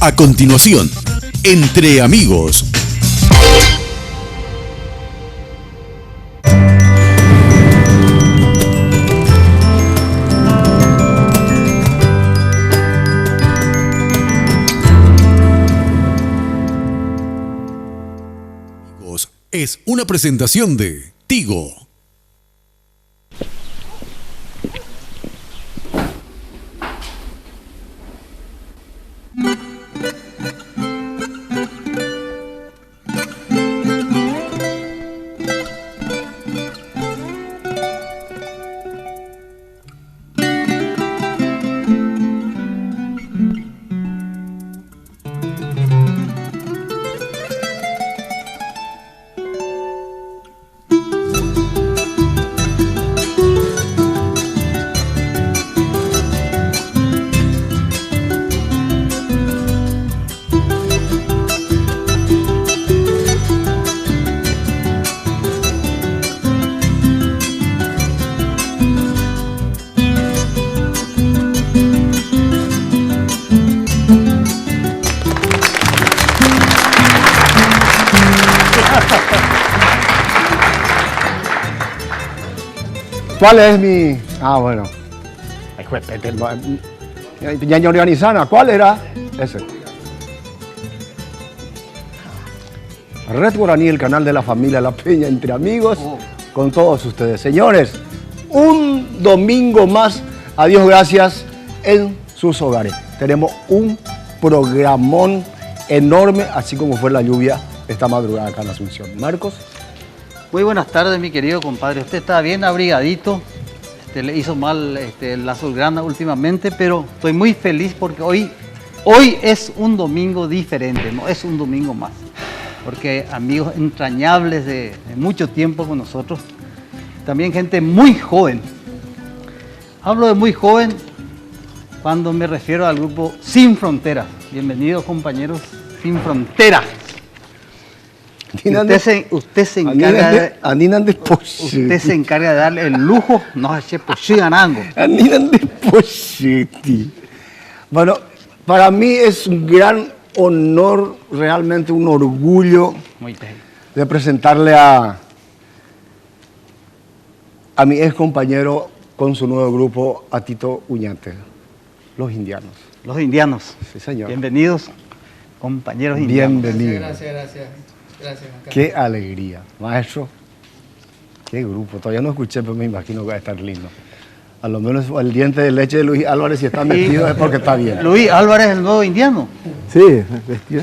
A continuación, Entre Amigos. Es una presentación de Tigo. ¿Cuál es mi...? Bueno. Ñaña Organizana, ¿cuál era? Ese. Red Guaraní, el canal de la familia La Peña, Entre Amigos, con todos ustedes. Señores, un domingo más, a Dios gracias, en sus hogares. Tenemos un programón enorme, así como fue la lluvia esta madrugada acá en Asunción. Marcos. Muy buenas tardes, mi querido compadre. Usted está bien abrigadito. Le hizo mal el azulgrana últimamente, pero estoy muy feliz porque hoy es un domingo diferente, no es un domingo más. Porque amigos entrañables de mucho tiempo con nosotros. También gente muy joven. Hablo de muy joven cuando me refiero al grupo Sin Fronteras. Bienvenidos, compañeros Sin Fronteras. Usted se encarga de darle el lujo, no se ganando. Bueno, para mí es un gran honor, realmente un orgullo de presentarle a mi ex compañero con su nuevo grupo, a Tito Uñate, Los Indianos. Los Indianos. Sí, señor. Bienvenidos, compañeros indianos. Bienvenidos. Gracias. Qué alegría, maestro. Qué grupo. Todavía no escuché, pero me imagino que va a estar lindo. A lo menos el diente de leche de Luis Álvarez, si está metido, es porque está bien. Luis Álvarez es el nuevo indiano. Sí,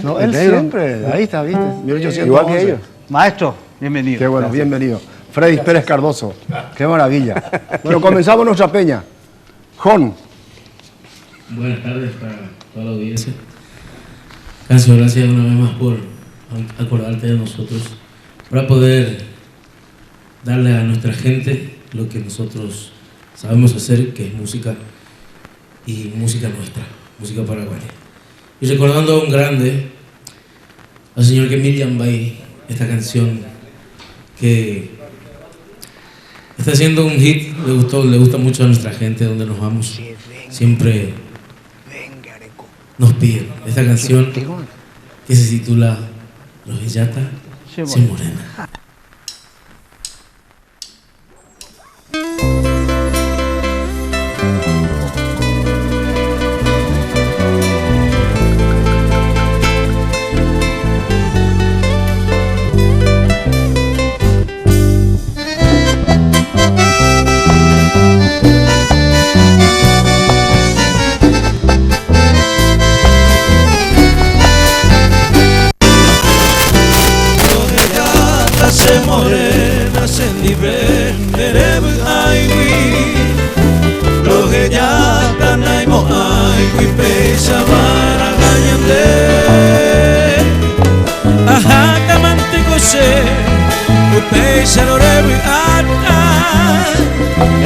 no, él siempre. Ahí está, ¿viste? 1811. Igual que ellos. Maestro, bienvenido. Qué bueno, gracias. Bienvenido. Freddy Pérez Cardoso. Qué maravilla. Bueno, comenzamos nuestra peña. Jon. Buenas tardes para toda la audiencia. Gracias una vez más por acordarte de nosotros, para poder darle a nuestra gente lo que nosotros sabemos hacer, que es música, y música nuestra, música paraguaya. Y recordando a un grande, al señor Kemil Yambay, esta canción que está haciendo un hit, le gusta mucho a nuestra gente, donde nos vamos, siempre nos piden esta canción que se titula Los Illata se morena.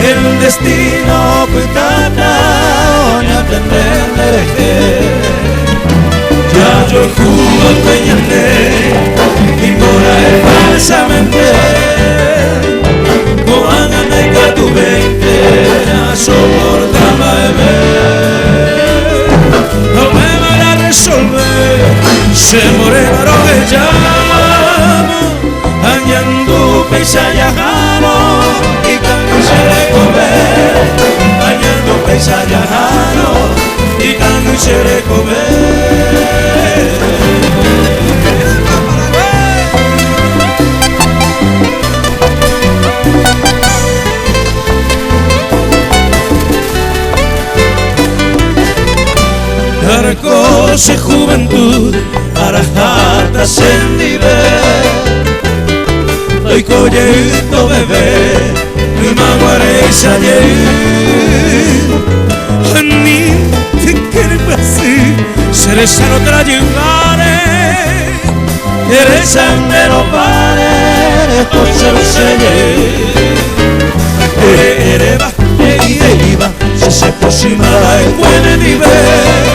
El destino cuitana oña tendré ya yo jugo al peñate y por ahí falsamente coana y tu 20 a soportar la bebé no me van a resolver se morena rogellamo, añando paisayajano, y canto se le comer, añando paisayajano, y canto se le comer. Arcos y juventud, arajata sendiver, hoy collito bebé, mi maguare y sayer, a mí te quiero así, seré sano trayungare, eres sandero pare, por ser selle, ereba, e iba, se aproximaba el buen nivel.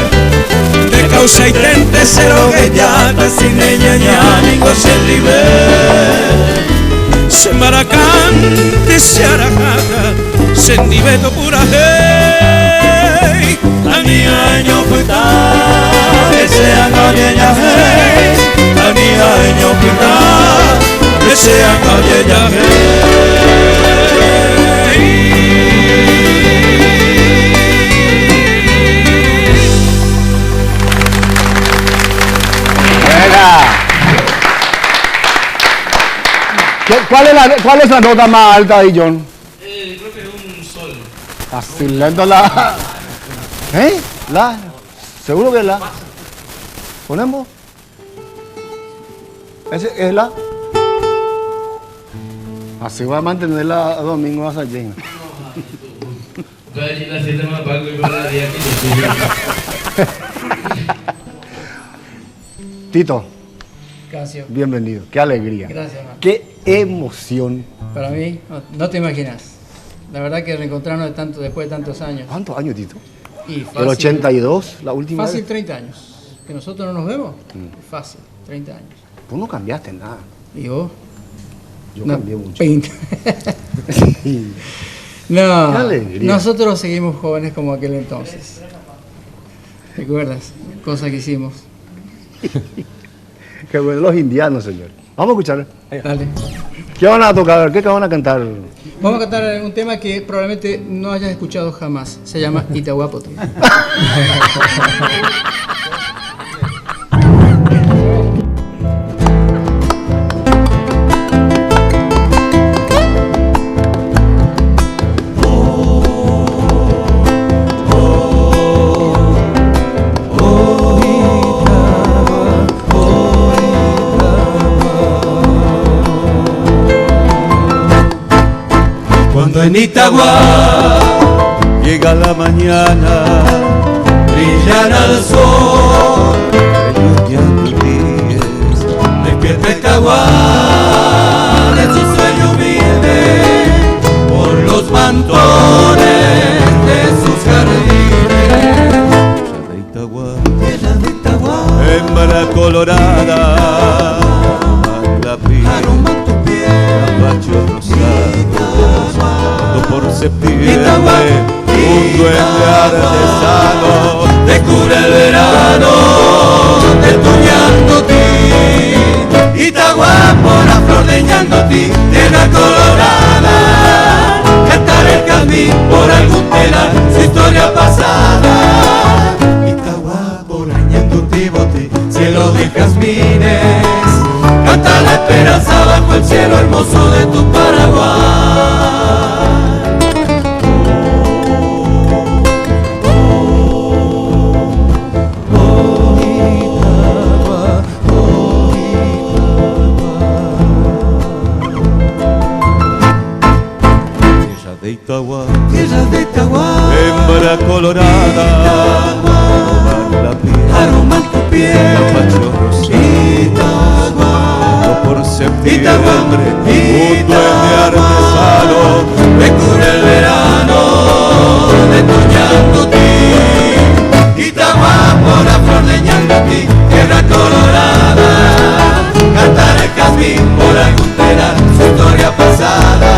Causa y tente cero que ya sin ella ya ningo se nivel se maracante se arajata se niveto pura hey a mi año cuita ese año ya hey a mi año cuita ese año ya hey. ¿Cuál es la nota más alta ahí, John? Creo que es un sol. Así lento la... ¿Eh? La... ¿Seguro que es la? ¿Ponemos? ¿Ese es la? Así va a mantenerla a domingo hasta llena. Voy a decir la 7 más pago y para la día que Tito, Gracias. bienvenido. Qué alegría. Gracias, hermano. Qué emoción. Para mí, no te imaginas. La verdad que reencontrarnos después de tantos años. ¿Cuántos años, Tito? Y ¿El 82, la última Fácil vez? 30 años. Que nosotros no nos vemos. Fácil, 30 años. Tú no cambiaste nada. ¿Y vos? Yo No, cambié mucho. 20. Sí. No, Qué alegría. nosotros seguimos jóvenes como aquel entonces. ¿Recuerdas? Cosas que hicimos. Qué bueno, los indianos, señor. Vamos a escuchar. Dale. ¿Qué van a tocar? ¿Qué van a cantar? Vamos a cantar un tema que probablemente no hayas escuchado jamás. Se llama Itahuapoto. Cuando en Itagua llega la mañana, brillan al sol, brillan tus pies, despierta Itagua, de su sueño vive, por los mantones de sus jardines. Tierra de Itagua, hembra colorada, aroma tu piel, caballo rosado. Por septiembre, un duende artesano te cura el verano, detuñándote. Itagua por la flor de Ñandoti, tierra colorada, cantar el jazmín por algún telar, su historia pasada. Itagua por Ñandoti, bote, cielo de jazmines, canta la esperanza bajo el cielo hermoso de tu Paraguay. Tierra de Itagua, hembra colorada, aroman tu piel, capacho rosado, por septiembre, un duende artesano, me cura el verano, detuñándote. Itagua por la flor de Ñandoti, tierra colorada, cantar el jazmín por algún telar, su historia pasada.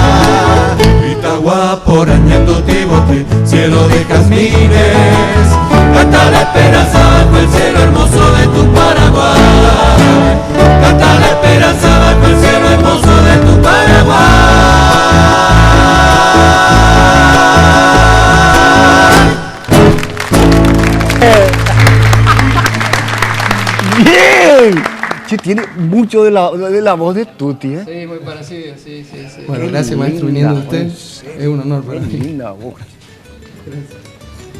Itagua por Ñandoti, bote, cielo de jazmines, canta la esperanza bajo el cielo hermoso de tu Paraguay. ¡Bien! Sí, tiene mucho de la voz de Tuti, ¿eh? Sí, muy parecido, sí. Bueno, gracias maestro, viniendo usted. Es un honor para mí. Linda voz.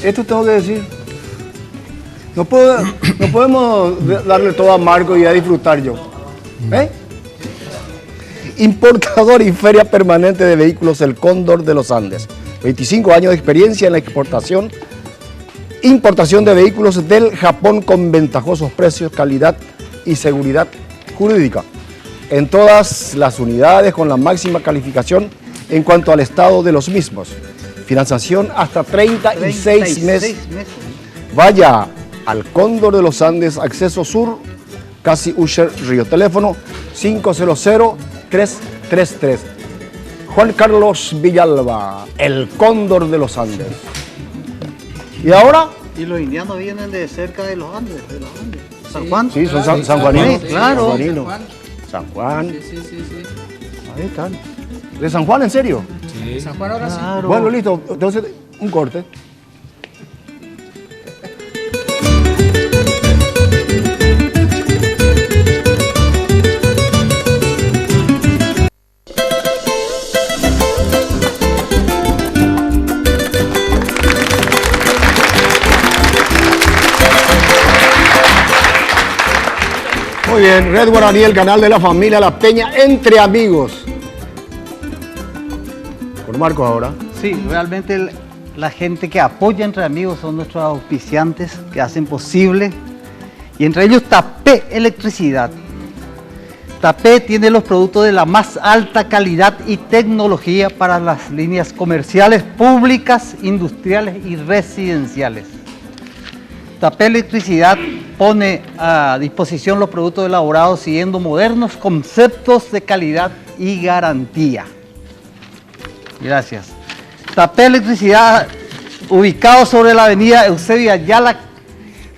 Esto tengo que decir. No podemos darle todo a Marco y a disfrutar yo. ¿Eh? Importador y feria permanente de vehículos El Cóndor de los Andes. 25 años de experiencia en la importación de vehículos del Japón con ventajosos precios, calidad y seguridad jurídica. En todas las unidades con la máxima calificación en cuanto al estado de los mismos. Financiación hasta 36 meses. Vaya al Cóndor de los Andes, acceso sur, casi Usher Río. Teléfono 500-333. Juan Carlos Villalba, el Cóndor de los Andes. ¿Y ahora? Y los indianos vienen de cerca de los Andes, ¿San Juan? Sí, son sanjuaninos. Claro. Sanjuaninos. San Juan. Sí. Ahí están. ¿De San Juan, en serio? Sí. San Juan ahora sí. Claro. Bueno, listo. Entonces, un corte. Muy bien, Red Guaraní, el canal de la familia La Peña, entre amigos. Con Marco ahora. Sí, realmente la gente que apoya Entre Amigos son nuestros auspiciantes que hacen posible. Y entre ellos Tapé Electricidad. Tapé tiene los productos de la más alta calidad y tecnología para las líneas comerciales, públicas, industriales y residenciales. Tapé Electricidad pone a disposición los productos elaborados siguiendo modernos conceptos de calidad y garantía. Gracias. Tapé Electricidad, ubicado sobre la avenida Eusebio Ayala,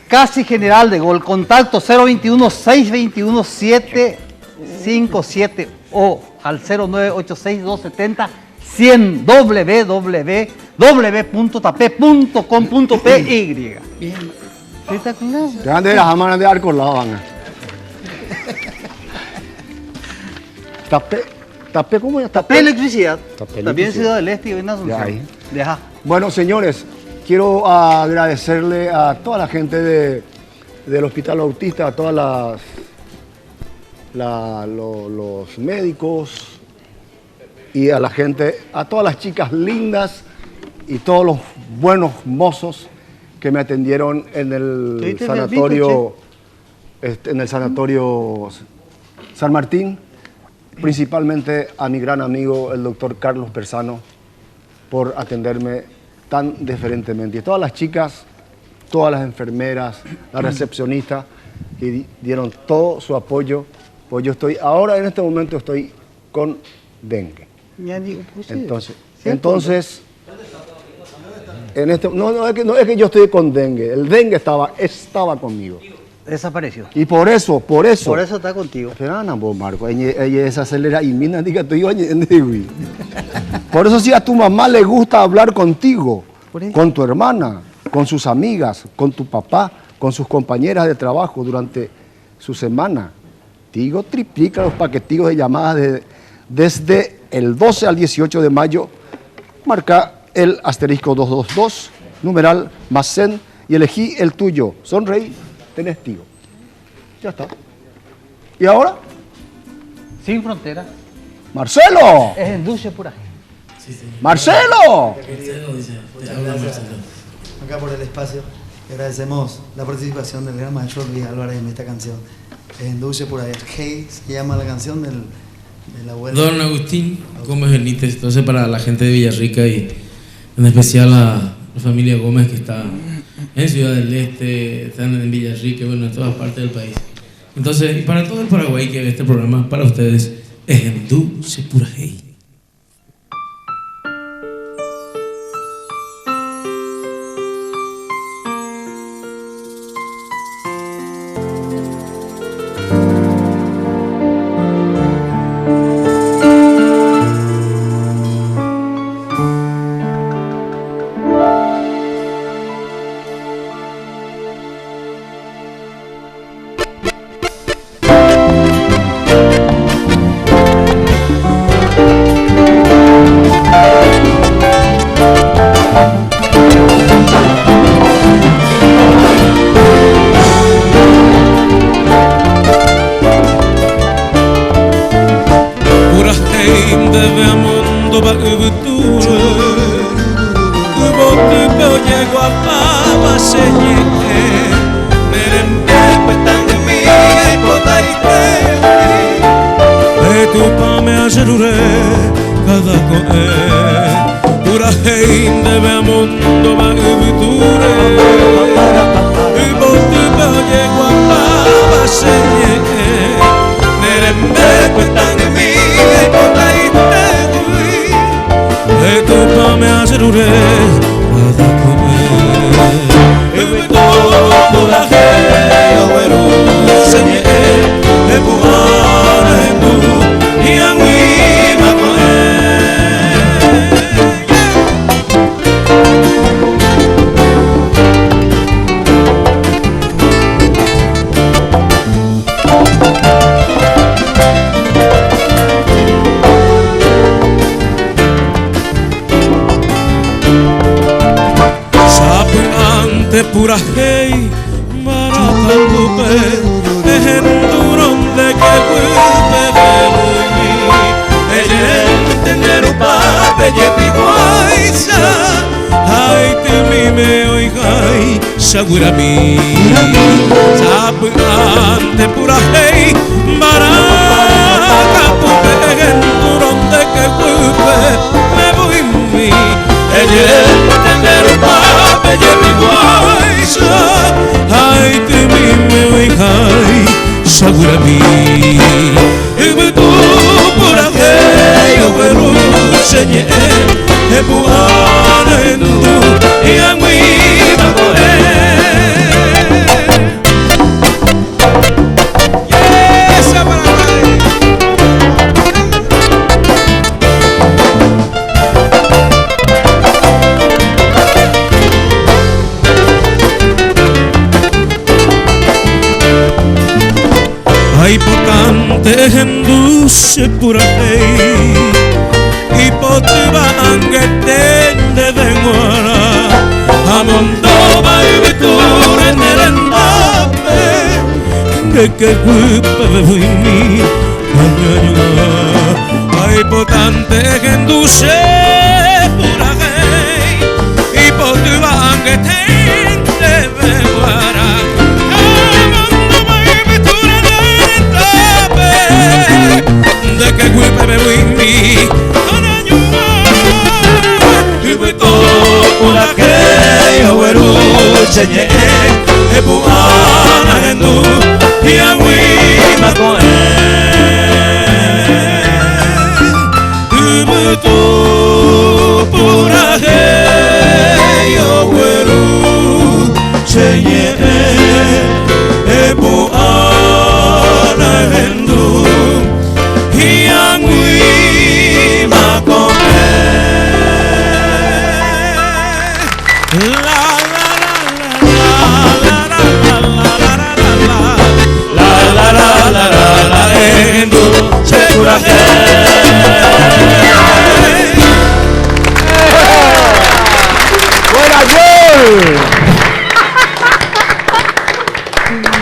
casi General de Gol. Contacto 021-621-757 o al 0986-270-100 www.tapé.com.py. Espectacular. Te van de las amanas de arco lado, van. Tapé, ¿cómo ya? Tapé Electricidad. Tapé También Electricidad. Ciudad del Este y en Asunción. Ya ahí. Ya. Bueno, señores, quiero agradecerle a toda la gente del Hospital Autista, a todas los médicos y a la gente, a todas las chicas lindas y todos los buenos mozos que me atendieron en el sanatorio, San Martín, principalmente a mi gran amigo, el doctor Carlos Persano, por atenderme tan deferentemente. Y todas las chicas, todas las enfermeras, la recepcionista, que dieron todo su apoyo, pues yo estoy, ahora en este momento estoy con dengue. Entonces, no es que yo estoy con dengue, el dengue estaba conmigo. Desapareció. Y por eso. Por eso está contigo. Pero no, vos, Marco, ella es acelera y mina, diga tú, por eso si a tu mamá le gusta hablar contigo, con tu hermana, con sus amigas, con tu papá, con sus compañeras de trabajo durante su semana. Tigo triplica los paquetigos de llamadas desde el 12 al 18 de mayo. Marca el asterisco 222, numeral más zen y elegí el tuyo. Sonreí, tenés Tigo. Ya está. ¿Y ahora? Sin fronteras. ¡Marcelo! Es en Duce por ahí. ¡Marcelo! Acá por el espacio. Agradecemos la participación del gran maestro Luis Álvarez en esta canción. Endulce por ahí. Hey, se llama la canción del abuelo. Don Agustín Gómez Benítez. Entonces, para la gente de Villarrica y en especial a la familia Gómez que está en Ciudad del Este, están en Villarrica, bueno, en todas partes del país. Entonces, y para todo el Paraguay que ve este programa, para ustedes, es Endulce por ahí. viture Botipo llego a pava señe Merembe petang mi potaite tu pa me acerure cada coe pura gente ve a mundo va viture y botipo llego a pava señe Merembe petang mi potaite tu pa me acerure cada coe pura gente oberu señe buana tu yang wi ma ko sapu ante pura hey marata lupe ehenduron de que vuelve de muy entender un pape y piguaisa ay te mi me oigai segura mi sabe ante pura hey baraka pupe ehenduron de que vuelve me voy mi entender un pape y piguaisa ay te mi me oigai segura mi tu pura hey oberu senye e buana endu yang wi ma ko yes ay potente henduse pura hey y potiba angetende de ngora amondo vai viture nerendape que gupe vini añaña ay potente henduse pura hey y potiba angetende de ngora de que guipe me voy mi anañua y me toco la que yo veru cheñe e buana endu y a mi ma ko y me toco la que yo veru cheñe e buana endu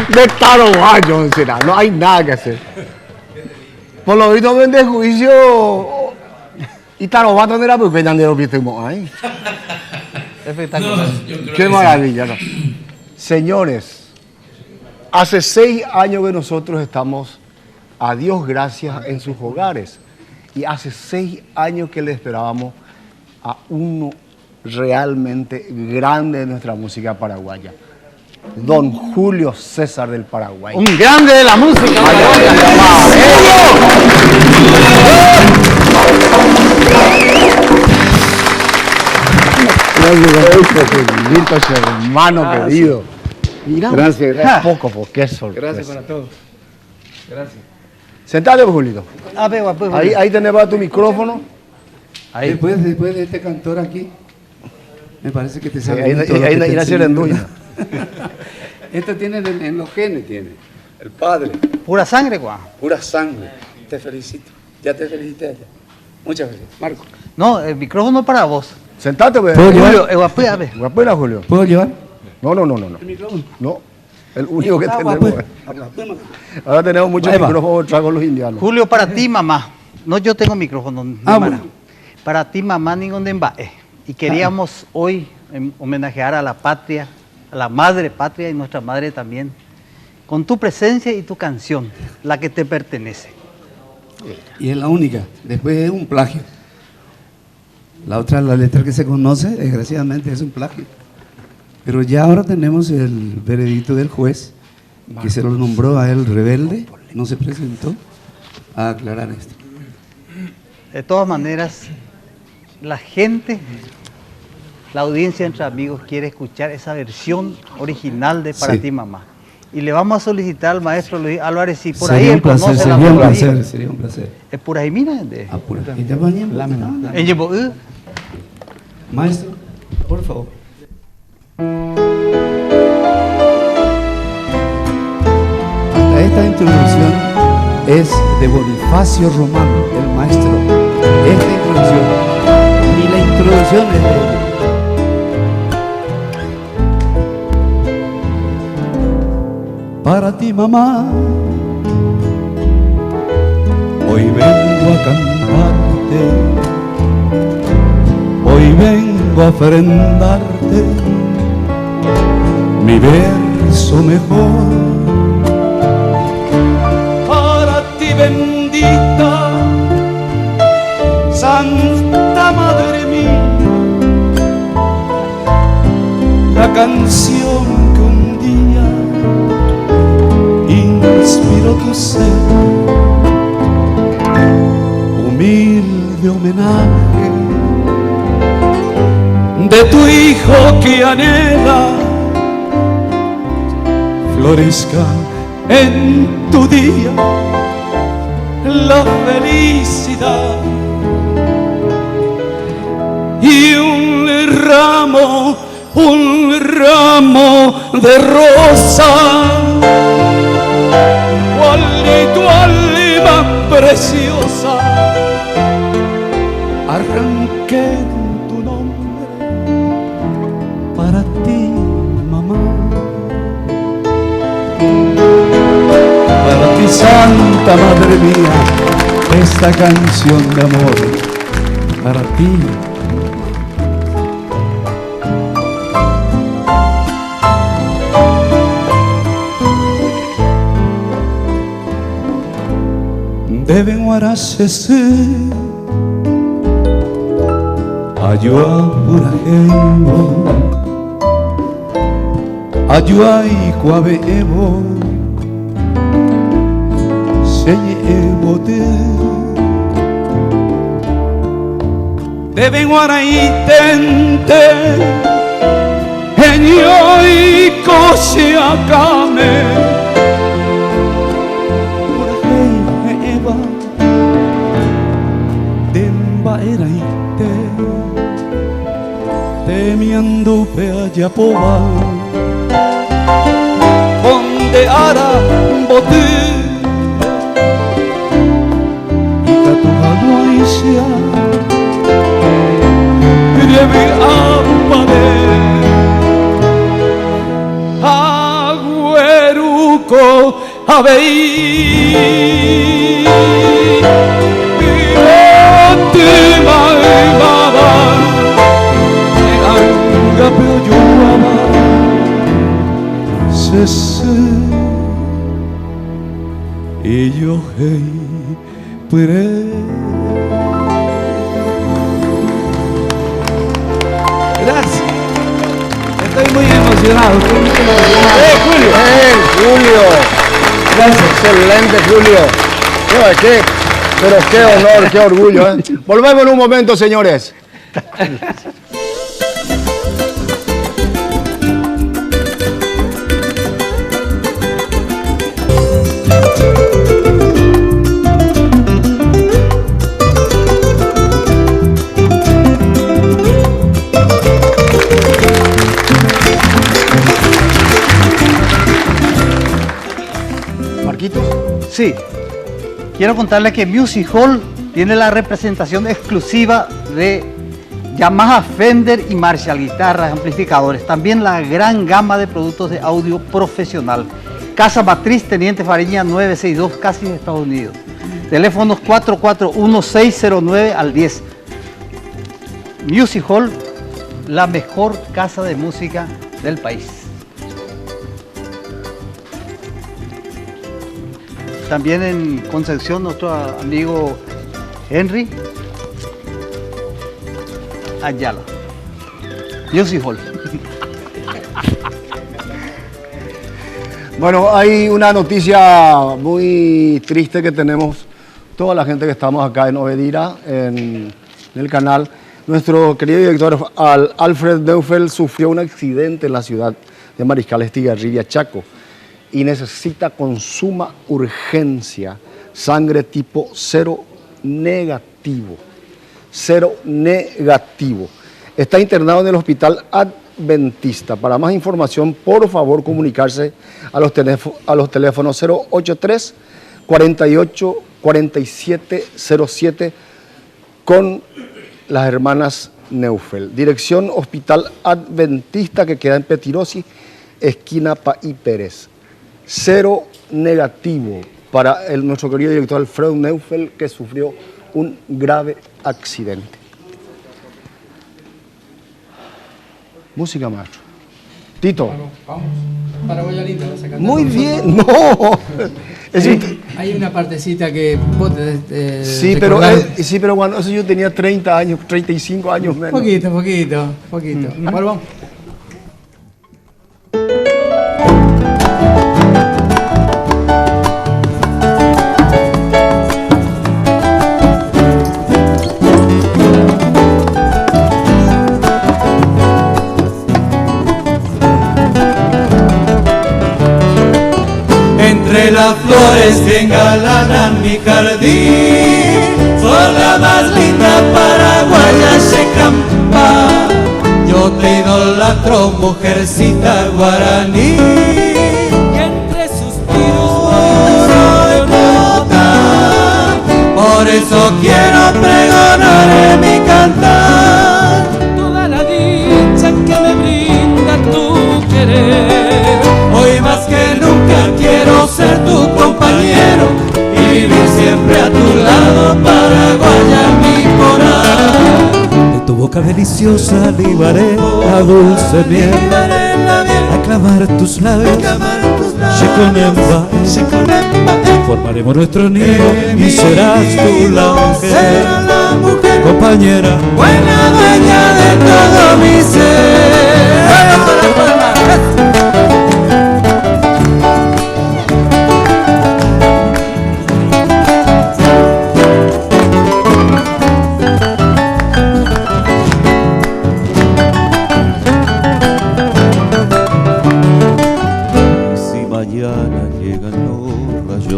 De Taraguayo será, no hay nada que hacer. Por lo visto vende juicio y Taraguayo no era porque ya no lo vimos ahí. Espectacular. Qué maravilla, ¿no? Señores, hace 6 años que nosotros estamos a Dios gracias en sus hogares y hace 6 años que le esperábamos a uno realmente grande de nuestra música paraguaya, don Julio César del Paraguay. Un grande de la música paraguaya. Hermano querido. Mira, Gracias. poco porque es sorpresa. Gracias para todos. Gracias. Sentate, Julito. A ver, pues, Ahí tenés tu micrófono. ahí. Después de este cantor aquí, me parece que te sale. Ahí nació la enduña. Esto tiene en los genes, tiene. El padre, Pura sangre, guau. pura sangre. Te felicito. Ya te felicité allá. Muchas gracias. Marco. No, el micrófono es para vos. Sentate, pues. Julio, guapé, a ver. Guapera, Julio. ¿Puedo llevar? No. El micrófono. No. El único que Agua, tenemos. pues. Ahora tenemos muchos Ahí va. micrófonos trago los indianos. Julio, para ti, mamá. No, yo tengo micrófono. Ah, Mara. bueno. para ti mamá Ningondembae. Y queríamos hoy homenajear a la patria, a la madre patria y nuestra madre también, con tu presencia y tu canción, la que te pertenece. Y es la única, después es un plagio. La otra, la letra que se conoce, desgraciadamente es un plagio. Pero ya ahora tenemos el veredicto del juez, que se lo nombró a él rebelde, no se presentó a aclarar esto. De todas maneras, la gente, la audiencia entre amigos quiere escuchar esa versión original de Para Sí. ti mamá. Y le vamos a solicitar al maestro Luis Álvarez si por Sería ahí un él placer, conoce la sería un melodía. placer, sería un placer. Es por ahí, mira. De, Apura. Y ya bañemos. en Yebo'ú. Maestro, por favor. Hasta esta introducción es de Bonifacio Román, el maestro. Esta introducción, ni la introducción es de él. Para ti, mamá, hoy vengo a cantarte, hoy vengo a ofrendarte mi verso mejor. Para ti, bendita, Santa Madre mía, la canción que un día inspiró tu ser, humilde homenaje de tu hijo que anhela florezca en tu día la felicidad y un ramo de rosa, cual tu alma preciosa, arranqué tu nombre para ti, mamá. Para ti, Santa Madre mía, esta canción de amor para ti. Deben warasese ayua purajembo ayua ikuabe ebo senye ebote deben waraitente enyo ikoshi akame eraite temiandupe ayapoba onde ara bote ikatuhaluaisia debe apare agüeruco abei y yo hey pere. Gracias. Estoy muy emocionado. Julio! ¡Julio! Gracias. Excelente, Julio. Pero qué honor, qué orgullo. Volvemos en un momento, señores. Marquitos. Sí, quiero contarles que Music Hall tiene la representación exclusiva de Yamaha, Fender y Marshall, guitarras, amplificadores. También la gran gama de productos de audio profesional. Casa Matriz, Teniente Fariña 962, casi Estados Unidos. Teléfonos 441-609 al 10. Music Hall, la mejor casa de música del país. También en Concepción, nuestro amigo Henry Ayala. Music Hall. Bueno, hay una noticia muy triste que tenemos toda la gente que estamos acá en Obedira, en el canal. Nuestro querido director Alfred Neufeld sufrió un accidente en la ciudad de Mariscal Estigarribia, Chaco, y necesita con suma urgencia sangre tipo 0 negativo. 0 negativo. Está internado en el hospital Adventista. Para más información, por favor, comunicarse a los teléfonos 083 48 47 07 con las hermanas Neufeld. Dirección Hospital Adventista, que queda en Petirosi, esquina Paí Pérez. 0 negativo para nuestro querido director Alfredo Neufeld, que sufrió un grave accidente. Música, maestro. Tito. Vamos. Para Boyarita, vas a cantar. Muy con bien. nosotros. No. Hay una partecita que vos te Sí, pero cuando eso yo tenía 30 años, 35 años menos. Poquito. Bueno, vamos. Entre las flores que engalanan mi jardín, son la más linda paraguaya Checampa. Yo te idolatro, mujercita guaraní, y entre suspiros soy nota. Por eso quiero pregonar en mi cantar toda la dicha que me brinda tu querer. Hoy más que nunca quiero ser tu compañero y vivir siempre a tu lado, paraguaya mi coral. De tu boca deliciosa libaré la dulce miel, a clavar tus labios, Shekonemba, formaremos nuestro nido y serás tú la mujer, compañera, buena dueña de todo mi ser.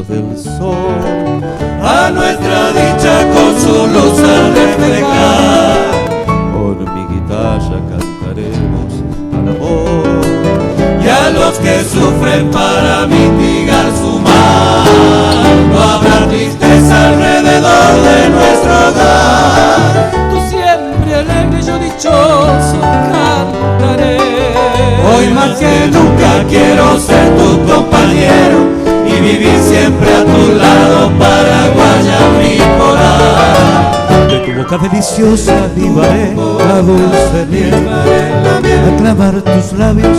Del sol a nuestra dicha con su luz al reflejar, por mi guitarra cantaremos al amor y a los que sufren para mitigar su mal. No habrá tristeza alrededor de nuestro hogar, tú siempre alegre, yo dichoso cantaré. Hoy más que nunca quiero ser tu compañero y vivir siempre a tu lado, paraguaya mi coral. De tu boca deliciosa libaré la dulce miel, a clavar tus labios,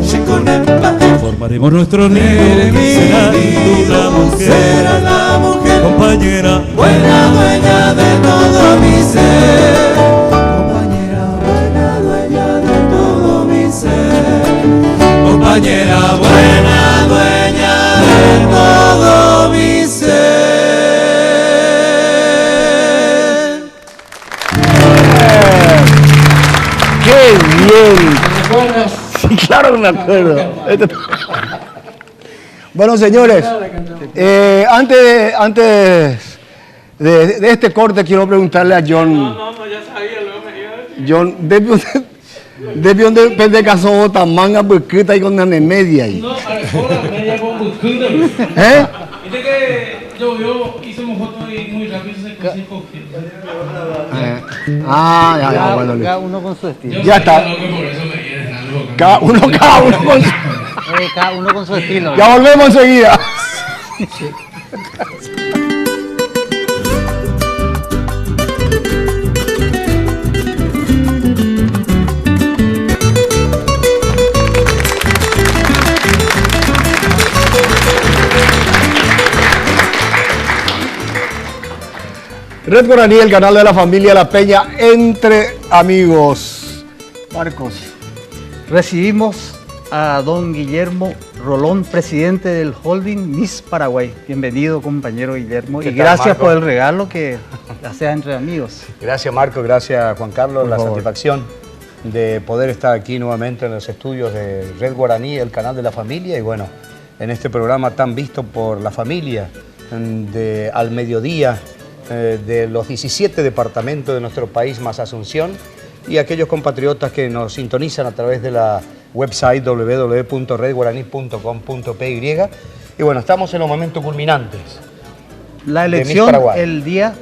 Shekonemba, formaremos nuestro nido, serás tú la mujer, compañera, buena dueña de todo mi ser. Compañera, buena dueña de todo mi ser. Compañera, buena dueña de todo mi ser. ¡Qué bien! Sí, claro que me acuerdo. Bueno, señores, antes de este corte quiero preguntarle a John. No, ya sabía, luego me iba a decir. John, ¿de dónde casó otra manga busquita y con una media ahí? No, a la sola, media con buscunda. ¿Eh? Viste que llovió, hicimos fotos y muy rápido se cogió. Ya, bueno. Cada uno con su estilo. Ya está. Por eso me viene algo. Cada uno con su... Cada uno con su estilo. Ya volvemos enseguida. Red Guaraní, el canal de la familia La Peña, entre amigos. Marcos. Recibimos a don Guillermo Rolón, presidente del holding Miss Paraguay. Bienvenido, compañero Guillermo, y ¿Qué tal, gracias Marco? por el regalo que hace entre amigos. Gracias, Marco, gracias, Juan Carlos, Por la favor. satisfacción de poder estar aquí nuevamente en los estudios de Red Guaraní, el canal de la familia, y bueno, en este programa tan visto por la familia de Al Mediodía, de los 17 departamentos de nuestro país más Asunción, y aquellos compatriotas que nos sintonizan a través de la website www.redguaraní.com.py. Y bueno, estamos en los momentos culminantes. La de Miss elección Paraguay. el día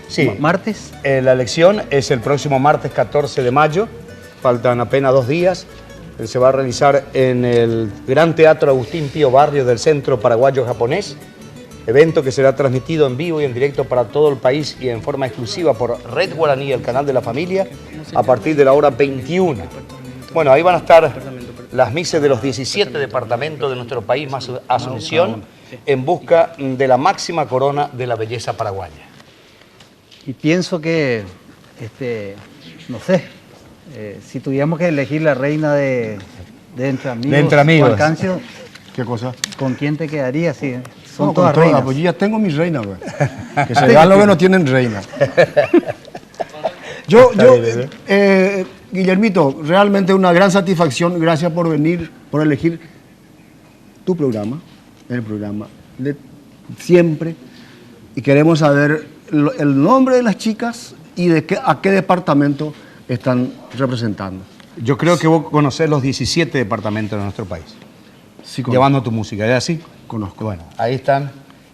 Sí. martes. La elección es el próximo martes 14 de mayo, faltan apenas 2 días. Se va a realizar en el Gran Teatro Agustín Pío Barrios del Centro Paraguayo Japonés, evento que será transmitido en vivo y en directo para todo el país y en forma exclusiva por Red Guaraní, el canal de la familia, a partir de la hora 21. Bueno, ahí van a estar las mises de los 17 departamentos de nuestro país más Asunción, en busca de la máxima corona de la belleza paraguaya. Y pienso que, no sé, si tuviéramos que elegir la reina de Entre Amigos, De Entre Amigos. Juan Cancio, ¿Qué cosa? ¿con quién te quedaría? Sí, son No, con todas todas, reinas. pues yo ya tengo mi reina, güey. Que se vean lo que no tienen reina. Guillermito, realmente una gran satisfacción. Gracias por venir, por elegir tu programa, el programa de siempre. Y queremos saber el nombre de las chicas y a qué departamento están representando. Yo creo que vos conocés los 17 departamentos de nuestro país. Sí, conozco. Llevando tu música, ¿es así? Conozco. Bueno, ahí están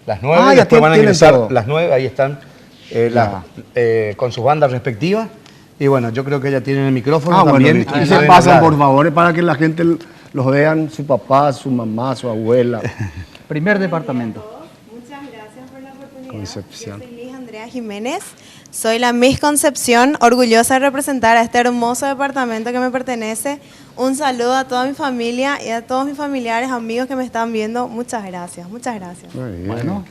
las 9, Ah, ya después van a tienen ingresar todo. las 9, ahí están con sus bandas respectivas. Y bueno, yo creo que ya tienen el micrófono también. Bueno, y y se pueden pasan, hablar. por favor, para que la gente los vean, su papá, su mamá, su abuela. Primer departamento. Muchas gracias por la oportunidad. Concepción. Yo soy Liz Andrea Jiménez, soy la Miss Concepción, orgullosa de representar a este hermoso departamento que me pertenece. Un saludo a toda mi familia y a todos mis familiares, amigos que me están viendo. Muchas gracias, muchas gracias. Muy bien. Bueno,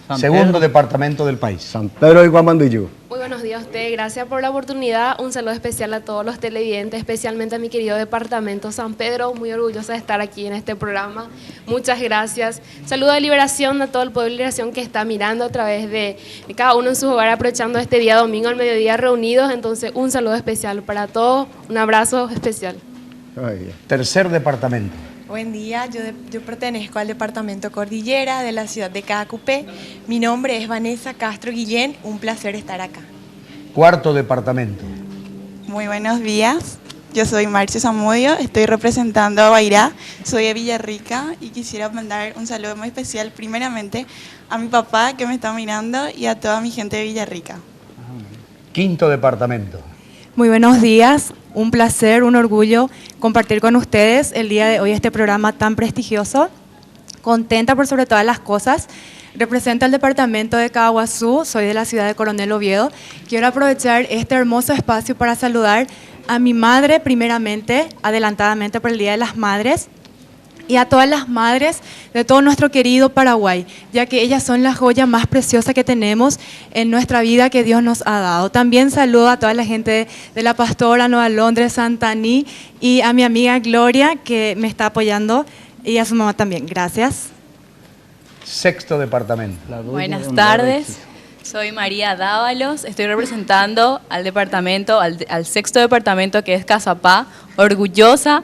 San Segundo Pedro. departamento del país. San Pedro de Guamandillo. Muy buenos días a usted, gracias por la oportunidad. Un saludo especial a todos los televidentes, especialmente a mi querido departamento San Pedro. Muy orgullosa de estar aquí en este programa. Muchas gracias. Saludo de Liberación a todo el pueblo de Liberación que está mirando a través de cada uno en su hogar, aprovechando este día domingo al mediodía reunidos. Entonces, un saludo especial para todos. Un abrazo especial. Tercer departamento. Buen día, yo pertenezco al departamento Cordillera de la ciudad de Caacupé. Mi nombre es Vanessa Castro Guillén, un placer estar acá. Cuarto departamento. Muy buenos días, yo soy Marcio Zamudio, estoy representando a Guairá, soy de Villarrica y quisiera mandar un saludo muy especial primeramente a mi papá que me está mirando y a toda mi gente de Villarrica. Quinto departamento. Muy buenos días, un placer, un orgullo compartir con ustedes el día de hoy este programa tan prestigioso. Contenta por sobre todas las cosas. Represento al departamento de Caguazú, soy de la ciudad de Coronel Oviedo. Quiero aprovechar este hermoso espacio para saludar a mi madre primeramente, adelantadamente por el Día de las Madres, y a todas las madres de todo nuestro querido Paraguay, ya que ellas son la joya más preciosa que tenemos en nuestra vida que Dios nos ha dado. También saludo a toda la gente de La Pastora, Nueva Londres, Santaní y a mi amiga Gloria que me está apoyando y a su mamá también. Gracias. Sexto departamento. Buenas tardes, soy María Dávalos, estoy representando al departamento, al sexto departamento que es Cazapá, orgullosa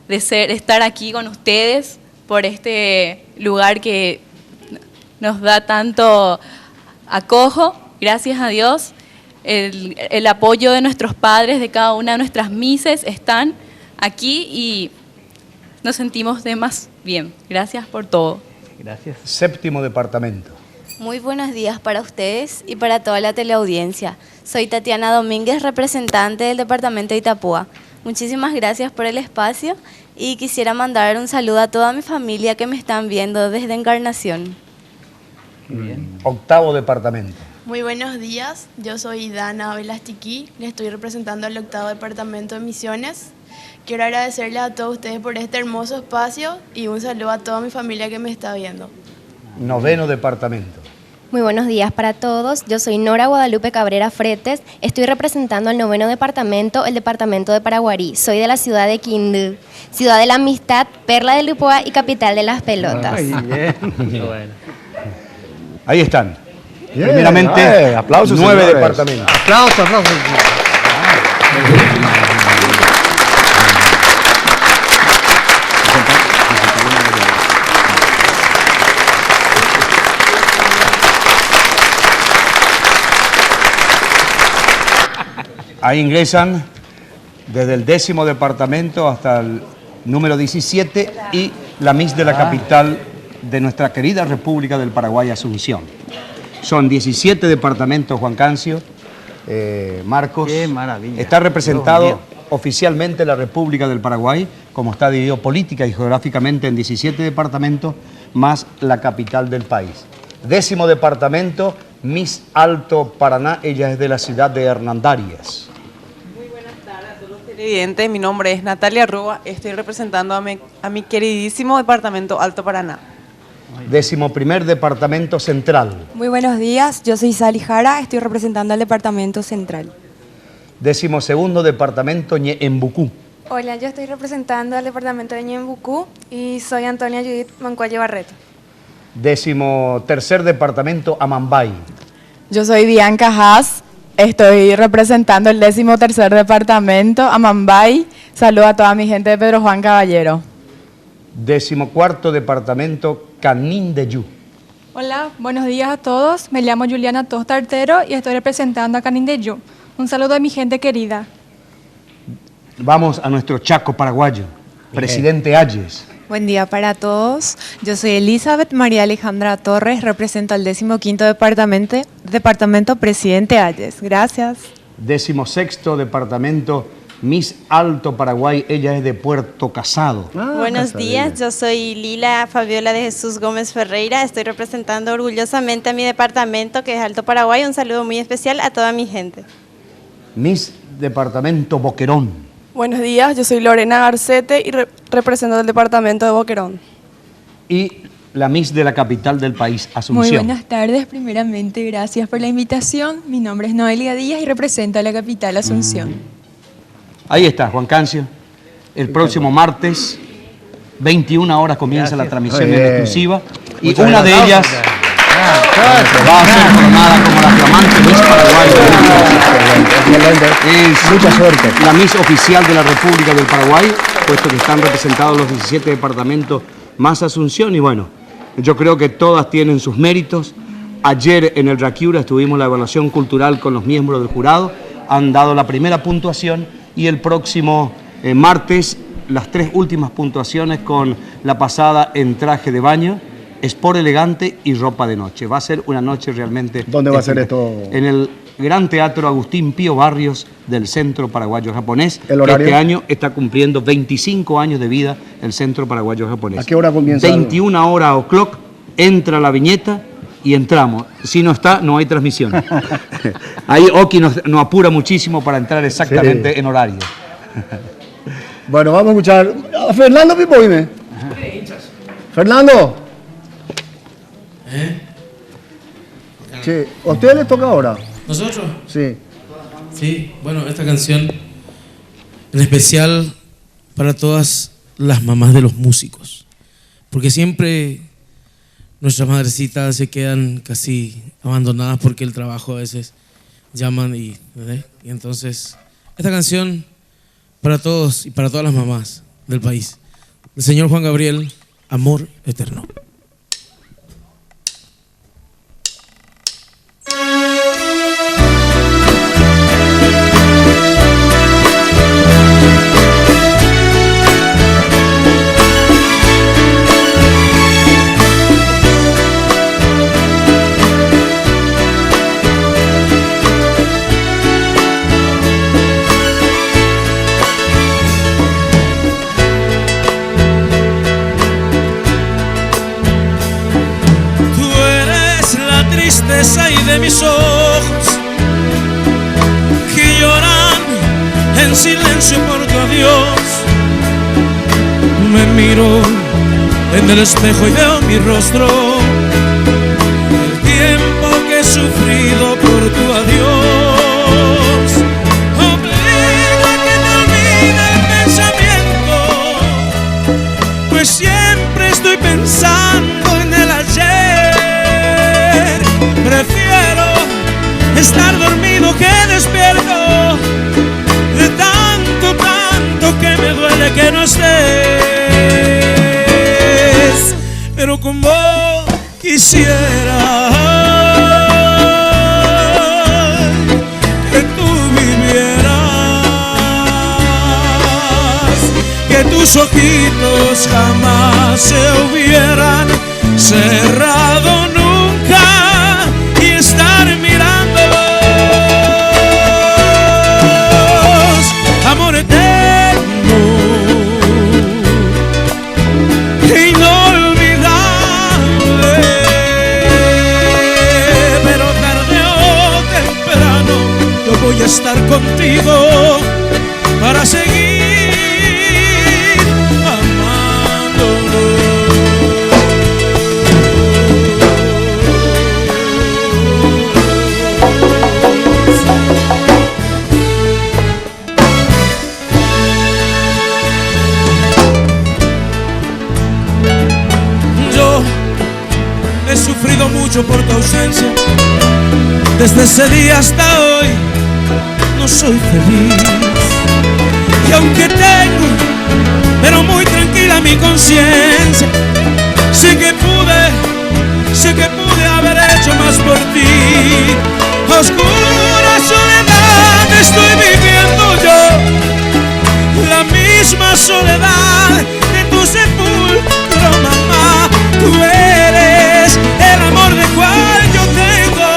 de estar aquí con ustedes por este lugar que nos da tanto acojo, gracias a Dios. El apoyo de nuestros padres, de cada una de nuestras mises, están aquí y nos sentimos de más bien. Gracias por todo. Gracias. Séptimo departamento. Muy buenos días para ustedes y para toda la teleaudiencia. Soy Tatiana Domínguez, representante del departamento de Itapúa. Muchísimas gracias por el espacio y quisiera mandar un saludo a toda mi familia que me están viendo desde Encarnación. Bien. Octavo departamento. Muy buenos días, yo soy Dana Velastiquí, le estoy representando al octavo departamento de Misiones. Quiero agradecerles a todos ustedes por este hermoso espacio y un saludo a toda mi familia que me está viendo. Noveno departamento. Muy buenos días para todos. Yo soy Nora Guadalupe Cabrera Fretes. Estoy representando al 9º departamento, el departamento de Paraguarí. Soy de la ciudad de Quindú, ciudad de la amistad, perla del Lupoa y capital de las pelotas. Ahí están. Bien, Primeramente, aplausos, 9 señores. departamentos. Aplausos. Ahí ingresan desde el 10º departamento hasta el número 17 y la Miss de la capital de nuestra querida República del Paraguay, Asunción. Son 17 departamentos, Juan Cancio, Marcos. Qué maravilla. Está representado Dios mío. oficialmente la República del Paraguay, como está dividido política y geográficamente en 17 departamentos, más la capital del país. 10º departamento, Miss Alto Paraná, ella es de la ciudad de Hernandarias. Televidentes, mi nombre es Natalia Rúa, estoy representando a mi queridísimo departamento Alto Paraná. 11º departamento central. Muy buenos días, yo soy Sally Jara, estoy representando al departamento central. 12º departamento Ñeembucú. Hola, yo estoy representando al departamento de Ñembucú y soy Antonia Judith Mancuello Barreto. 13º departamento Amambay. Yo soy Bianca Haas, estoy representando el 13º departamento, Amambay. Saludo a toda mi gente de Pedro Juan Caballero. 14º departamento Canindeyú. Hola, buenos días a todos. Me llamo Juliana Tosta Artero y estoy representando a Canindeyú. Un saludo a mi gente querida. Vamos a nuestro Chaco paraguayo, presidente Ayes. Buen día para todos. Yo soy Elizabeth María Alejandra Torres, represento al 15º departamento Presidente Ayes. Gracias. 16º departamento Miss Alto Paraguay, ella es de Puerto Casado. Buenos días, yo soy Lila Fabiola de Jesús Gómez Ferreira, estoy representando orgullosamente a mi departamento que es Alto Paraguay. Un saludo muy especial a toda mi gente. Miss Departamento Boquerón. Buenos días, yo soy Lorena Garcete y represento el departamento de Boquerón. Y la Miss de la capital del país, Asunción. Muy buenas tardes, primeramente gracias por la invitación. Mi nombre es Noelia Díaz y represento a la capital Asunción. Ahí está, Juan Cancio. El próximo martes, 21 horas, comienza la transmisión en exclusiva. Y Muchas una de gracias. ellas va a ser coronada como la flamante Miss Paraguay. Es mucha suerte. La Miss oficial de la República del Paraguay, puesto que están representados los 17 departamentos más Asunción. Y bueno, yo creo que todas tienen sus méritos. Ayer en el Raquiura estuvimos la evaluación cultural con los miembros del jurado. Han dado la primera puntuación. Y el próximo martes, las 3 últimas puntuaciones con la pasada en traje de baño, sport elegante y ropa de noche. Va a ser una noche realmente... ¿Dónde va a ser esto? En el Gran Teatro Agustín Pío Barrios del Centro Paraguayo Japonés. ¿El horario? Este año está cumpliendo 25 años de vida el Centro Paraguayo Japonés. ¿A qué hora comienza? 21 horas o'clock, entra la viñeta y entramos. Si no está, no hay transmisión. Ahí Oki nos apura muchísimo para entrar exactamente en horario. Bueno, vamos a escuchar a Fernando Pipo, dime. Fernando. Sí, ¿a ustedes les toca ahora? ¿Nosotros? Sí. Sí, bueno, esta canción en especial para todas las mamás de los músicos, porque siempre nuestras madrecitas se quedan casi abandonadas porque el trabajo a veces llaman y entonces esta canción para todos y para todas las mamás del país. El señor Juan Gabriel, Amor Eterno. Y de mis ojos que lloran en silencio por tu adiós. Me miro en el espejo y veo mi rostro. El tiempo que no estés, pero como quisiera que tú vivieras, que tus ojitos jamás se hubieran cerrado nunca y estar mirándolos, amor eterno, inolvidable, pero tarde o temprano yo voy a estar contigo para seguir he sufrido mucho por tu ausencia. Desde ese día hasta hoy no soy feliz. Y aunque tengo, pero muy tranquila mi conciencia, sé que pude haber hecho más por ti. A oscura soledad estoy viviendo yo, la misma soledad de tu sepulcro, mamá. Tú eres el amor de cual yo tengo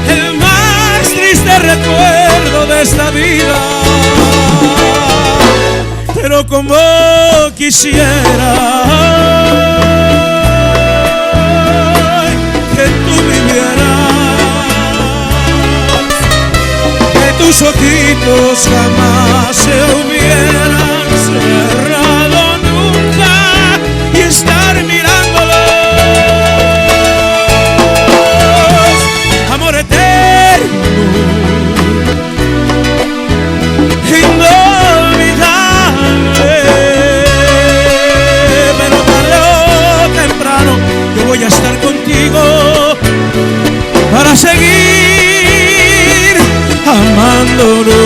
el más triste recuerdo de esta vida, pero como quisiera que tú vivieras, que tus ojitos jamás se hubieran cerrado nunca y estar mirándolos, amor eterno, inolvidable, pero tarde o temprano yo voy a estar contigo para seguir amándonos.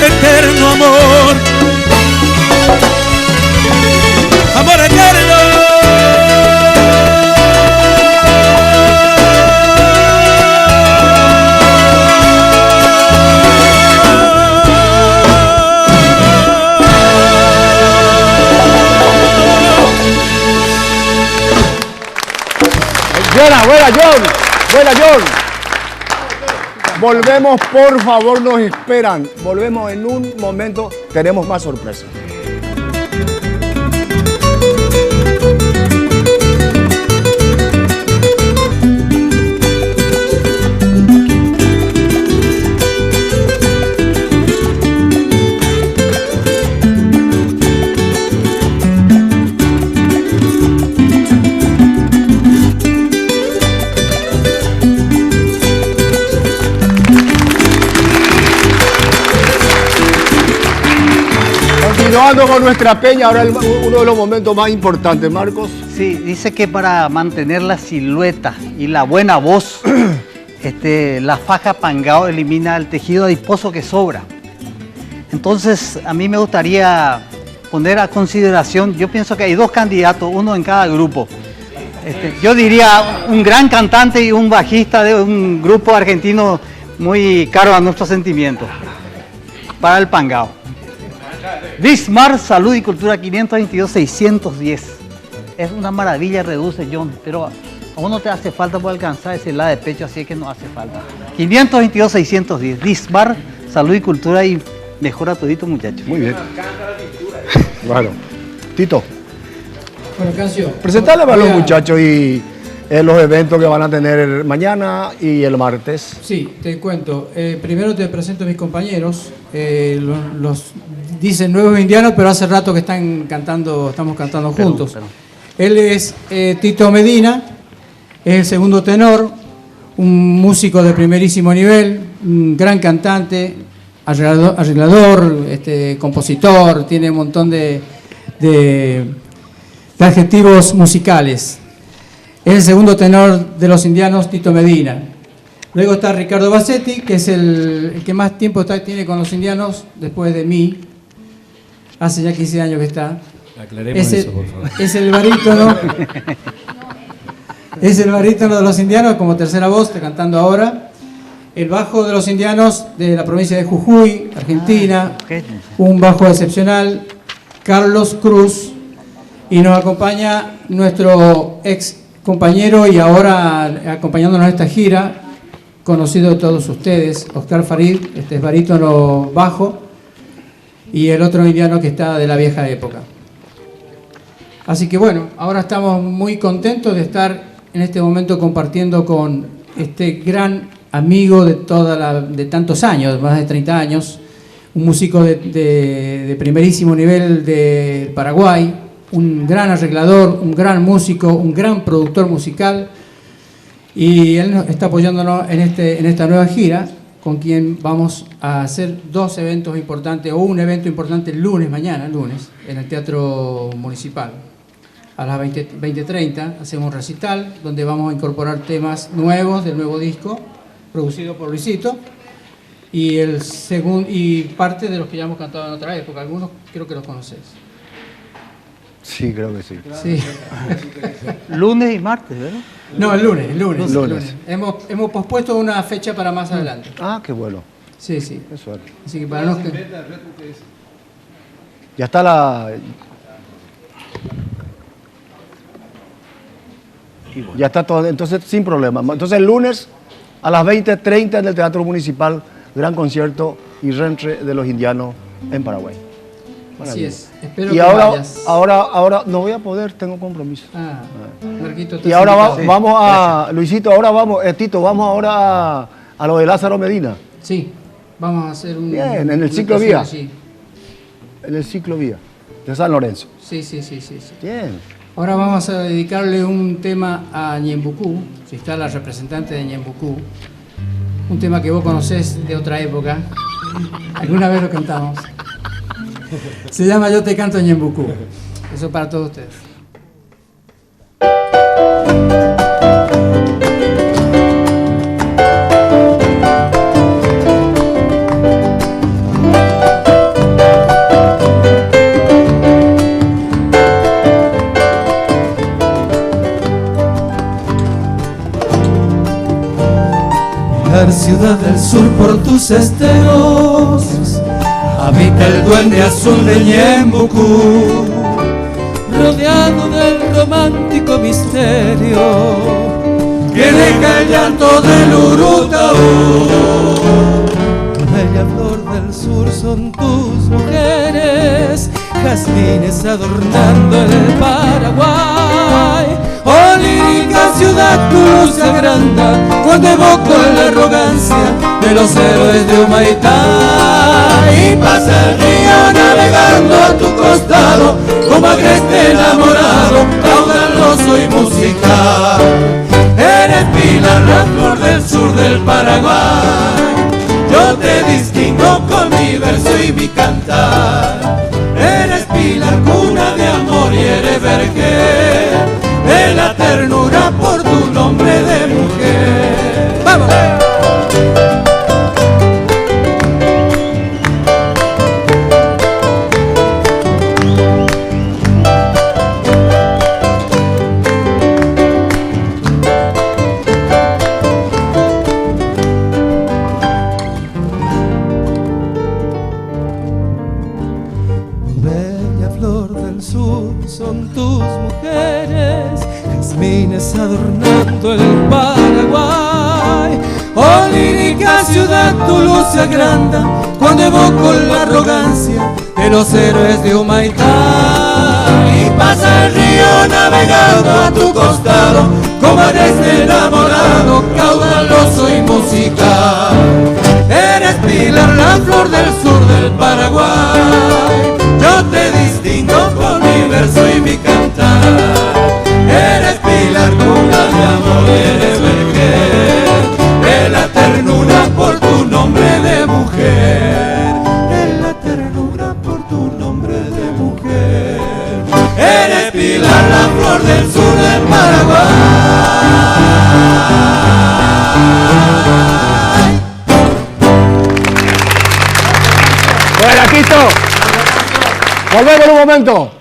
Eterno amor, amor eterno, Buena, John. Volvemos, por favor, nos esperan. Volvemos en un momento, tenemos más sorpresas. Continuando con nuestra peña, ahora uno de los momentos más importantes, Marcos. Sí, dice que para mantener la silueta y la buena voz, la faja pangao elimina el tejido adiposo que sobra. Entonces, a mí me gustaría poner a consideración, yo pienso que hay dos candidatos, uno en cada grupo. Yo diría un gran cantante y un bajista de un grupo argentino muy caro a nuestros sentimientos, para el pangao. Bismarck, Salud y Cultura 522-610. Es una maravilla, reduce, John, pero a uno te hace falta por alcanzar ese lado de pecho, así que no hace falta. 522-610. Bismarck, Salud y Cultura y mejora todito, muchachos. Muy bien. Bueno, Tito. Bueno, Cancio. Presentarle a los muchachos y los eventos que van a tener mañana y el martes. Sí, te cuento. Primero te presento a mis compañeros. Los dicen nuevos indianos, pero hace rato que estamos cantando juntos. Perdón. Él es Tito Medina, es el segundo tenor, un músico de primerísimo nivel, un gran cantante, arreglador, compositor, tiene un montón de adjetivos musicales. Es el segundo tenor de Los Indianos, Tito Medina. Luego está Ricardo Bassetti, que es el que más tiempo tiene con Los Indianos, después de mí. Hace ya 15 años que está. Aclaremos eso, por favor. Es el barítono. Es el barítono de Los Indianos, como tercera voz, está cantando ahora. El bajo de Los Indianos de la provincia de Jujuy, Argentina. Un bajo excepcional, Carlos Cruz. Y nos acompaña nuestro ex compañero y ahora acompañándonos en esta gira, conocido de todos ustedes, Oscar Farid, este es barítono bajo, y el otro indiano que está de la vieja época. Así que bueno, ahora estamos muy contentos de estar en este momento compartiendo con este gran amigo de tantos años, más de 30 años, un músico de primerísimo nivel de Paraguay, un gran arreglador, un gran músico, un gran productor musical, y él está apoyándonos en esta nueva gira, con quien vamos a hacer dos eventos importantes, o un evento importante el lunes, mañana, lunes, en el Teatro Municipal. A las 20:30 hacemos un recital, donde vamos a incorporar temas nuevos del nuevo disco, producido por Luisito, y parte de los que ya hemos cantado en otra época. Algunos creo que los conocéis. Sí, creo que sí. Sí. Lunes y martes, ¿verdad? No, el lunes. Hemos pospuesto una fecha para más adelante. Ah, qué bueno. Sí, sí. Qué suerte. Así que para nosotros... Ya está ya está todo, entonces sin problema. Entonces el lunes a las 20:30 en el Teatro Municipal, gran concierto y reentre de Los Indianos en Paraguay. Así es. Espero y que ahora no voy a poder, tengo compromiso. Marquito, y ahora vamos a, Luisito, ahora vamos, Tito, vamos ahora a lo de Lázaro Medina. Sí, vamos a hacer un... Bien, en el ciclo vía. Sí. En el ciclo vía de San Lorenzo. Sí. Bien. Ahora vamos a dedicarle un tema a Ñembucú, si está la representante de Ñembucú. Un tema que vos conocés de otra época. Alguna vez lo cantamos. Se llama Yo te canto Ñembucú. Eso para todos ustedes. Ciudad del sur por tus esteros habita el duende azul de Ñembucú, rodeado del romántico misterio que deja el llanto del Urutaú. Bella flor del sur son tus mujeres, jazmines adornando el Paraguay. Oh, lírica ciudad, tu luz se agranda cuando evoco la arrogancia de los héroes de Humaitá. Y pasa el río navegando a tu costado como agreste enamorado, caudaloso y musical. Eres Pilar, la flor del sur del Paraguay. Yo te distingo con mi verso y mi cantar. Eres Pilar, cuna de amor, y eres vergel de la ternura por tu nombre de mujer. ¡Vamos! Bella flor del sur son tus mujeres, jazmines adornando el Paraguay. Oh, lírica ciudad, tu luz se agranda cuando evoco la arrogancia de los héroes de Humaitá. Y pasa el río navegando a tu costado como agreste enamorado, caudaloso y musical. Eres Pilar, la flor del sur del Paraguay. Yo te distingo por mi verso y mi cantar. Eres Pilar, cuna de amor, eres vergel de la ternura por tu nombre de mujer. eres Pilar, la flor del sur del Paraguay. Bueno, Quito. Volvemos en un momento.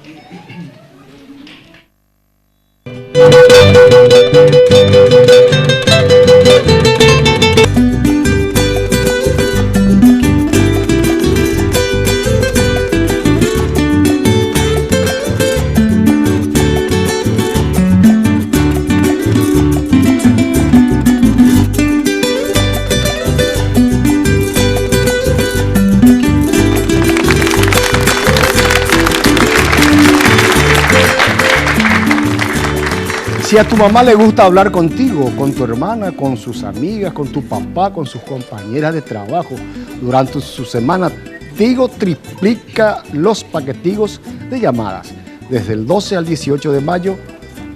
Si a tu mamá le gusta hablar contigo, con tu hermana, con sus amigas, con tu papá, con sus compañeras de trabajo, durante su semana, Tigo triplica los paquetigos de llamadas. Desde el 12 al 18 de mayo,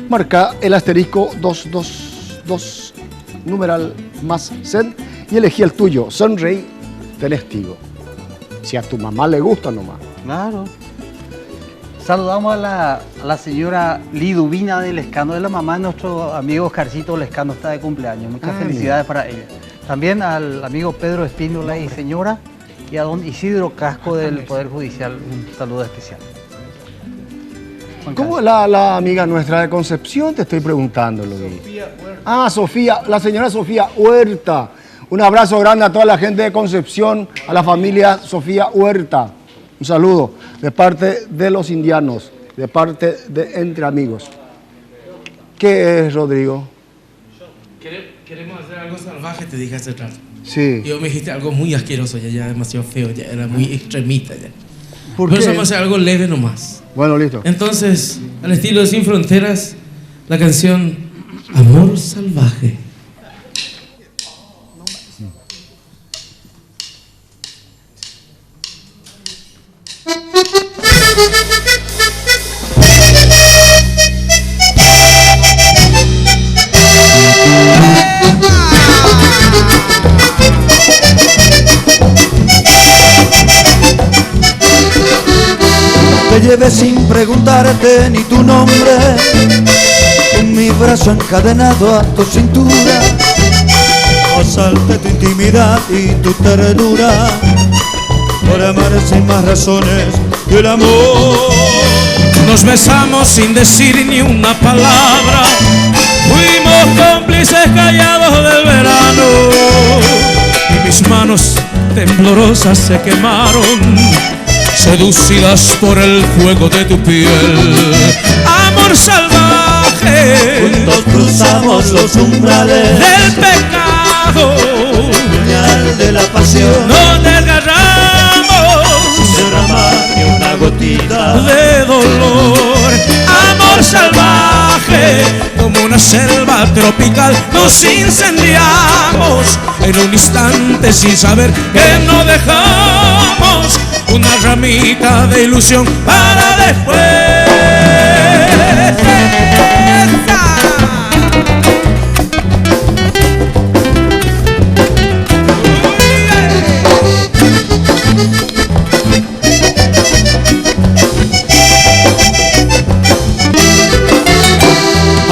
marca el asterisco 222, numeral más Zen, y elegí el tuyo. Sonrey, tenés Tigo. Si a tu mamá le gusta nomás. Claro. Saludamos a la señora Liduvina del Lescano, de la mamá de nuestro amigo Oscarcito Lescano, está de cumpleaños. Muchas felicidades para ella. También al amigo Pedro Espíndola y señora, y a don Isidro Casco del Poder Judicial, un saludo especial. ¿Cómo es la amiga nuestra de Concepción? Te estoy preguntando. Sofía, la señora Sofía Huerta. Un abrazo grande a toda la gente de Concepción, a la familia Sofía Huerta. Un saludo de parte de los indianos, de parte de Entre Amigos. ¿Qué es, Rodrigo? Queremos hacer algo salvaje, te dije hace rato. Sí. Y vos me dijiste algo muy asqueroso, ya demasiado feo, ya era muy extremista. Ya. ¿Por Por qué? eso vamos a hacer algo leve nomás. Bueno, listo. Entonces, al estilo de Sin Fronteras, la canción Amor Salvaje. Te llevé sin preguntarte ni tu nombre, con mi brazo encadenado a tu cintura, asalté tu intimidad y tu ternura, por amar sin más razones que el amor. Nos besamos sin decir ni una palabra, fuimos cómplices callados del verano, y mis manos temblorosas se quemaron, seducidas por el fuego de tu piel. Amor salvaje, juntos cruzamos los umbrales del pecado, puñal de la pasión, nos desgarramos sin derramar ni una gotita de dolor. Amor salvaje, como una selva tropical, nos incendiamos en un instante sin saber que no dejamos una ramita de ilusión para después.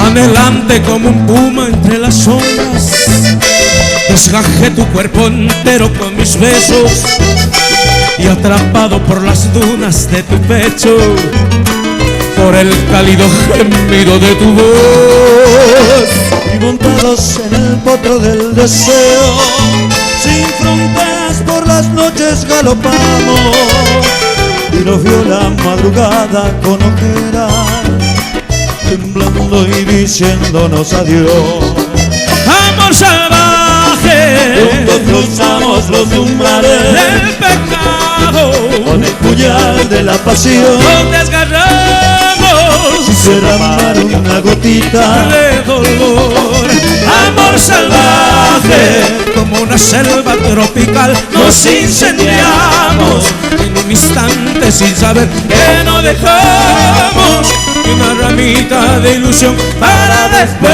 Anhelante como un puma entre las sombras, desgajé tu cuerpo entero con mis besos, y atrapado por las dunas de tu pecho, por el cálido gemido de tu voz, y montados en el potro del deseo, sin fronteras por las noches galopamos, y nos vio la madrugada con ojeras, temblando y diciéndonos adiós. Amor salvaje, juntos cruzamos los umbrales del pecado, con el puñal de la pasión, nos desgarramos sin derramar una gotita de dolor. Amor salvaje, como una selva tropical, nos incendiamos en un instante sin saber que no dejamos una ramita de ilusión para después.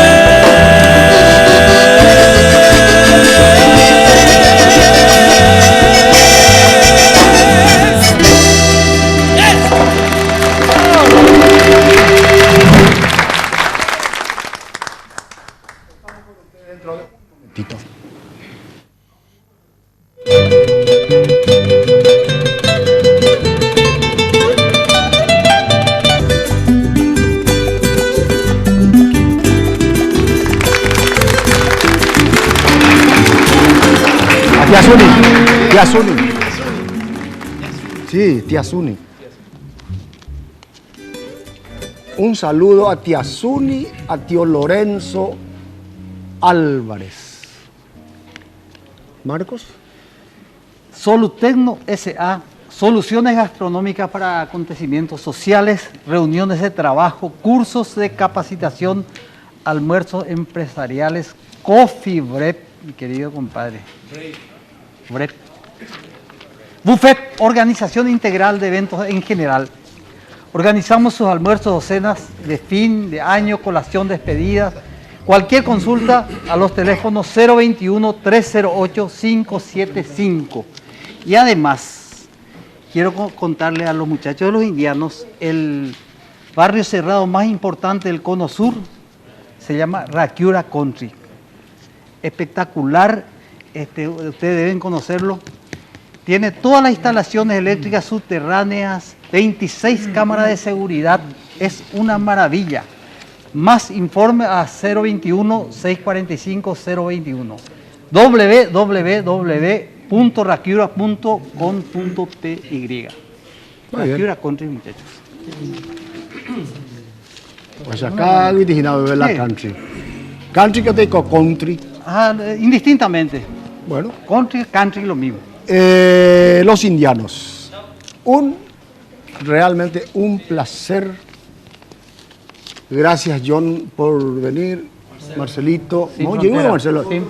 Tía Zuni. Sí, tía Zuni. Un saludo a tía Zuni, a tío Lorenzo Álvarez. ¿Marcos? Solutecno S.A. Soluciones gastronómicas para acontecimientos sociales, reuniones de trabajo, cursos de capacitación, almuerzos empresariales, coffee break, mi querido compadre. Break. Buffet, organización integral de eventos en general. Organizamos sus almuerzos o cenas de fin de año, colación, despedidas. Cualquier consulta a los teléfonos 021-308-575. Y además, quiero contarle a los muchachos de los indianos, el barrio cerrado más importante del Cono Sur se llama Rakiura Country. Espectacular, ustedes deben conocerlo. Tiene todas las instalaciones eléctricas subterráneas, 26 cámaras de seguridad, es una maravilla. Más informe a 021-645-021. www.rakiura.com.ty. Rakiura Country, muchachos. Pues acá originado de la country. Country que te digo country. Indistintamente. Bueno. Country, lo mismo. Los indianos. Realmente un placer. Gracias, John, por venir. Marcelito. Sin no, frontera. llegó Marcelo. Sí.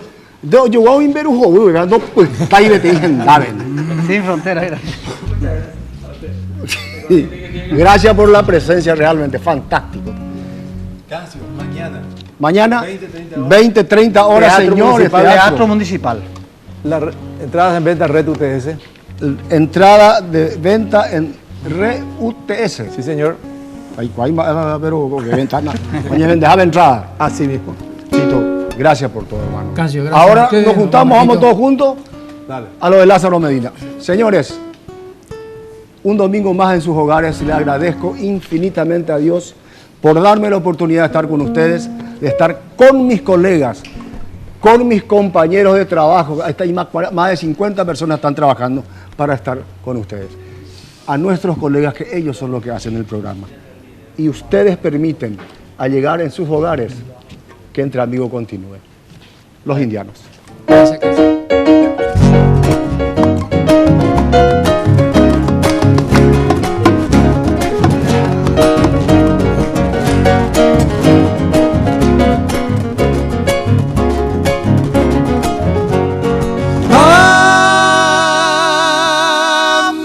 Yo voy a ver un juego, no, pues, está ahí, te dije, Sin frontera, gracias. Sí. Gracias por la presencia, realmente fantástico. Casio, mañana. Mañana, 20, 30 horas, Teatro señores. municipal. Teatro Municipal. Las entradas en venta Red UTS. Entrada de venta en Red UTS. Sí, señor. Pero ventana. Mañana dejaba entrada. Así mismo. Tito, gracias por todo, hermano. Cancio, gracias Ahora a ustedes, nos juntamos, Marquito. vamos todos juntos Dale. a lo de Lázaro Medina. Señores, un domingo más en sus hogares. Le agradezco infinitamente a Dios por darme la oportunidad de estar con ustedes, de estar con mis colegas, con mis compañeros de trabajo. Hay más de 50 personas están trabajando para estar con ustedes. A nuestros colegas, que ellos son los que hacen el programa. Y ustedes permiten, al llegar en sus hogares, que Entre Amigos continúe. Los indianos. Gracias, Cancio.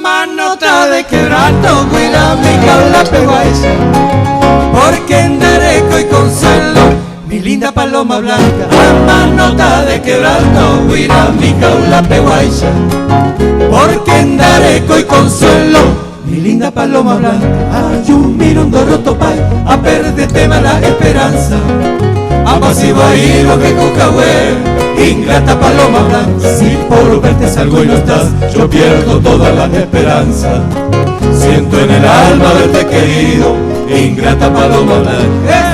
Manota de quebranto, cuida mi caula peguaisa, porque en Dareco y Consuelo, mi linda paloma blanca. Manota de quebranto, cuida mi caula peguaisa, porque en Dareco y Consuelo, mi linda paloma blanca. Ayumirundo rotopay, a perderte mala esperanza. Amasivo ahí lo que cucahué, ingrata paloma blanca. Si por verte salgo y no estás, yo pierdo toda la esperanza. Siento en el alma verte querido, ingrata paloma blanca.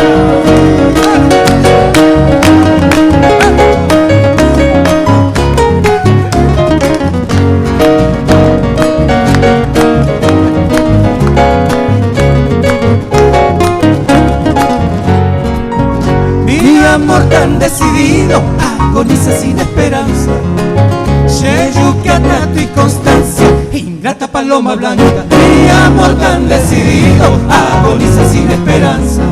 Mi amor tan decidido agoniza sin esperanza. Cheyucatato y constancia, ingrata paloma blanca. Mi amor tan decidido agoniza sin esperanza.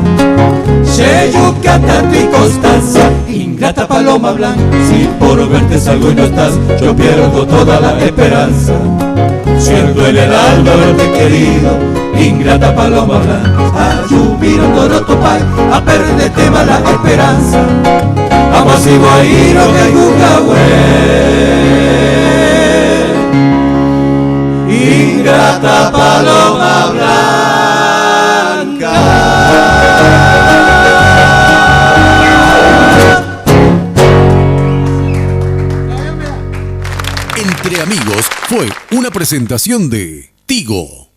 Cheyucatato y constancia, ingrata paloma blanca. Si por verte salgo y no estás, yo pierdo toda la esperanza. Siento en el alma verte querido, ingrata paloma blanca. Ayumirundo rotopay, a perderte mala esperanza. Amasivo ahí lo que cucahué, ingrata paloma blanca. Entre Amigos fue una presentación de Tigo.